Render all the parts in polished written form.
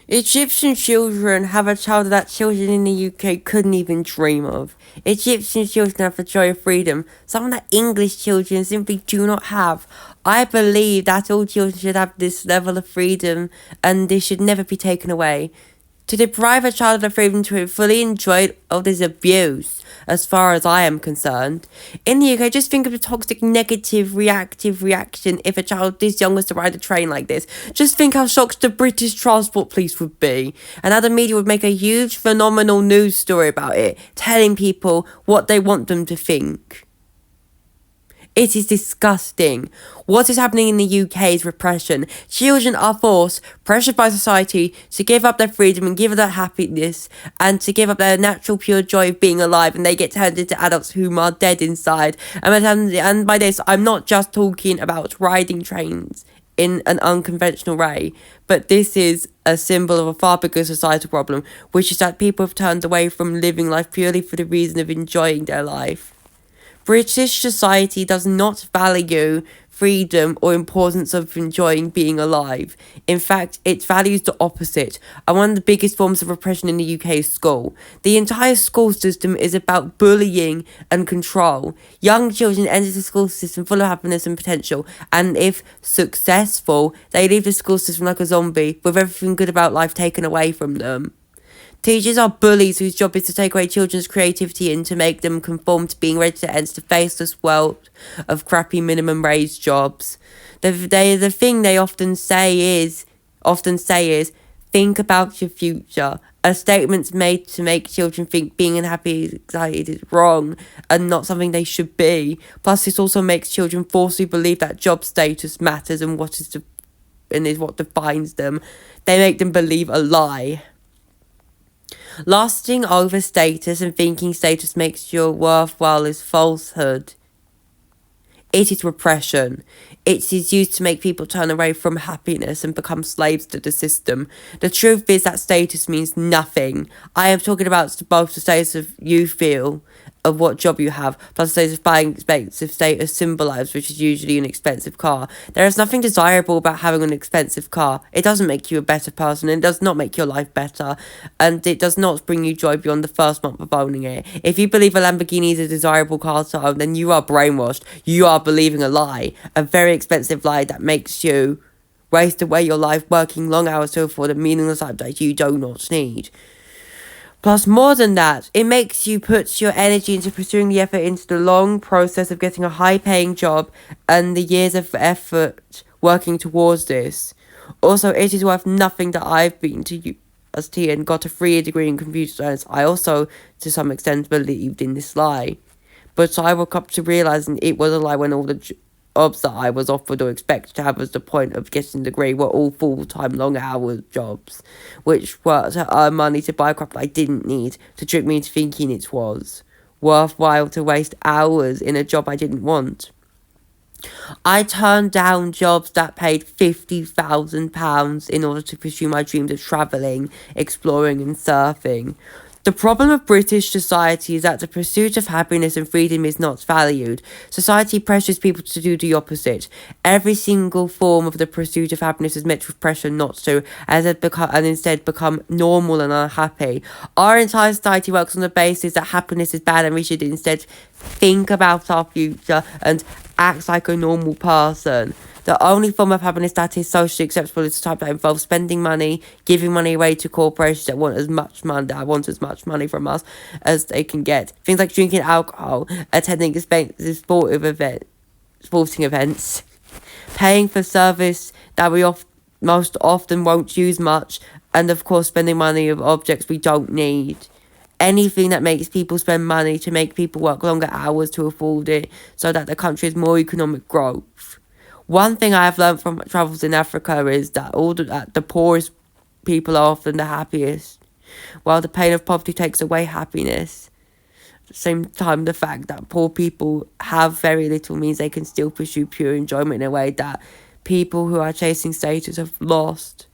Egyptian children have a childhood that children in the UK couldn't even dream of. Egyptian children have the joy of freedom, something that English children simply do not have. I believe that all children should have this level of freedom and this should never be taken away. To deprive a child of the freedom to fully enjoy it is abuse, as far as I am concerned. In the UK, just think of the toxic, negative, reactive reaction if a child this young was to ride a train like this. Just think how shocked the British Transport Police would be, and how the media would make a huge, phenomenal news story about it, telling people what they want them to think. It is disgusting. What is happening in the UK is repression. Children are forced, pressured by society, to give up their freedom and give up their happiness and to give up their natural pure joy of being alive, and they get turned into adults whom are dead inside. And by this, I'm not just talking about riding trains in an unconventional way, but this is a symbol of a far bigger societal problem, which is that people have turned away from living life purely for the reason of enjoying their life. British society does not value freedom or importance of enjoying being alive. In fact, it values the opposite. And one of the biggest forms of repression in the UK is school. The entire school system is about bullying and control. Young children enter the school system full of happiness and potential, and if successful, they leave the school system like a zombie, with everything good about life taken away from them. Teachers are bullies whose job is to take away children's creativity and to make them conform to being ready to enter the faceless world of crappy minimum wage jobs. The thing they often say is, think about your future. A statement made to make children think being unhappy and excited is wrong and not something they should be. Plus, this also makes children falsely believe that job status matters and is what defines them. They make them believe a lie. Lusting over status and thinking status makes you worthwhile is falsehood. It is repression. It is used to make people turn away from happiness and become slaves to the system. The truth is that status means nothing. I am talking about both the status of you feel of what job you have, plus the status of buying expensive status symbolized, which is usually an expensive car. There is nothing desirable about having an expensive car. It doesn't make you a better person, it does not make your life better, and it does not bring you joy beyond the first month of owning it. If you believe a Lamborghini is a desirable car to own, then you are brainwashed. You are believing a lie, a very expensive lie that makes you waste away your life working long hours to afford a meaningless life that you do not need. Plus, more than that, it makes you put your energy into pursuing the effort into the long process of getting a high-paying job and the years of effort working towards this. Also, it is worth nothing that I've been to university and got a 3-year degree in computer science. I also, to some extent, believed in this lie. But I woke up to realising it was a lie when all the jobs that I was offered or expected to have as the point of getting a degree were all full-time long-hour jobs, which were to earn money to buy crap I didn't need, to trick me into thinking it was worthwhile to waste hours in a job I didn't want. I turned down jobs that paid £50,000 in order to pursue my dreams of travelling, exploring and surfing. The problem of British society is that the pursuit of happiness and freedom is not valued. Society pressures people to do the opposite. Every single form of the pursuit of happiness is met with pressure not to, and instead become normal and unhappy. Our entire society works on the basis that happiness is bad and we should instead think about our future and act like a normal person. The only form of happiness that is socially acceptable is the type that involves spending money, giving money away to corporations that want as much money from us as they can get. Things like drinking alcohol, attending expensive sporting events, paying for service that we most often won't use much, and of course spending money on objects we don't need. Anything that makes people spend money to make people work longer hours to afford it so that the country has more economic growth. One thing I have learned from travels in Africa is that the poorest people are often the happiest, while the pain of poverty takes away happiness. At the same time, the fact that poor people have very little means they can still pursue pure enjoyment in a way that people who are chasing status have lost.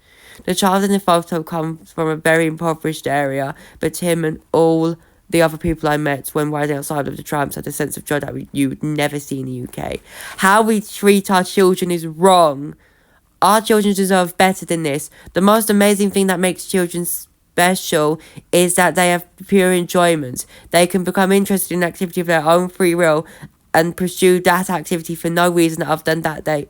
The child in the photo comes from a very impoverished area, but him and all the other people I met when riding outside of the trams had a sense of joy that you would never see in the UK. How we treat our children is wrong. Our children deserve better than this. The most amazing thing that makes children special is that they have pure enjoyment. They can become interested in activity of their own free will and pursue that activity for no reason other than that they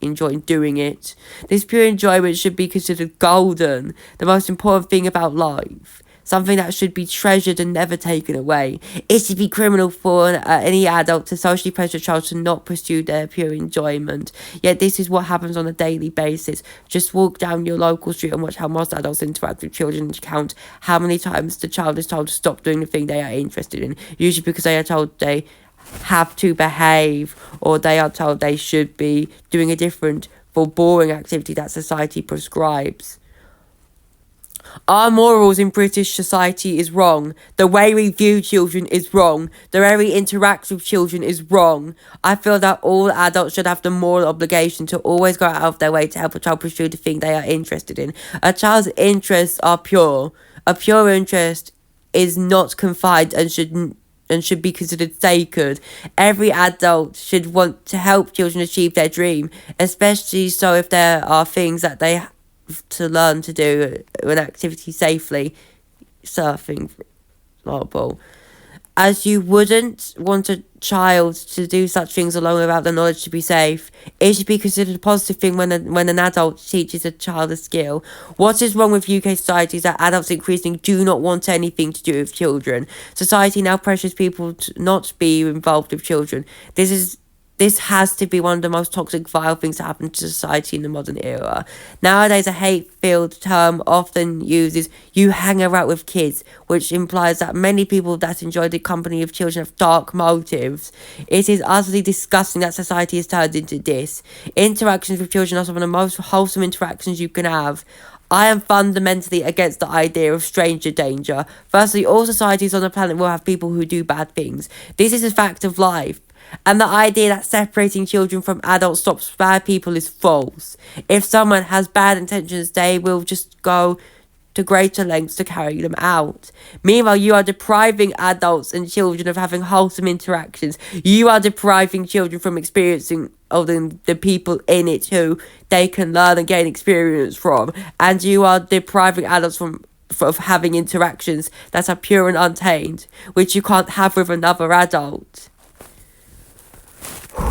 enjoy doing it. This pure enjoyment should be considered golden, the most important thing about life. Something that should be treasured and never taken away. It should be criminal for any adult to socially pressure a child to not pursue their pure enjoyment. Yet this is what happens on a daily basis. Just walk down your local street and watch how most adults interact with children and count how many times the child is told to stop doing the thing they are interested in. Usually because they are told they have to behave, or they are told they should be doing a different for boring activity that society prescribes. Our morals in British society is wrong. The way we view children is wrong. The way we interact with children is wrong. I feel that all adults should have the moral obligation to always go out of their way to help a child pursue the thing they are interested in. A child's interests are pure. A pure interest is not confined and should be considered sacred. Every adult should want to help children achieve their dream, especially so if there are things that they have to learn to do an activity safely, surfing, for example. As you wouldn't want a child to do such things alone without the knowledge to be safe. It should be considered a positive thing when an adult teaches a child a skill. What is wrong with UK society is that adults increasingly do not want anything to do with children. Society now pressures people to not be involved with children. This has to be one of the most toxic, vile things to happen to society in the modern era. Nowadays, a hate-filled term often uses, you hang around with kids, which implies that many people that enjoy the company of children have dark motives. It is utterly disgusting that society has turned into this. Interactions with children are some of the most wholesome interactions you can have. I am fundamentally against the idea of stranger danger. Firstly, all societies on the planet will have people who do bad things. This is a fact of life. And the idea that separating children from adults stops bad people is false. If someone has bad intentions, they will just go to greater lengths to carry them out. Meanwhile, you are depriving adults and children of having wholesome interactions. You are depriving children from experiencing the people in it who they can learn and gain experience from. And you are depriving adults from having interactions that are pure and untamed, which you can't have with another adult.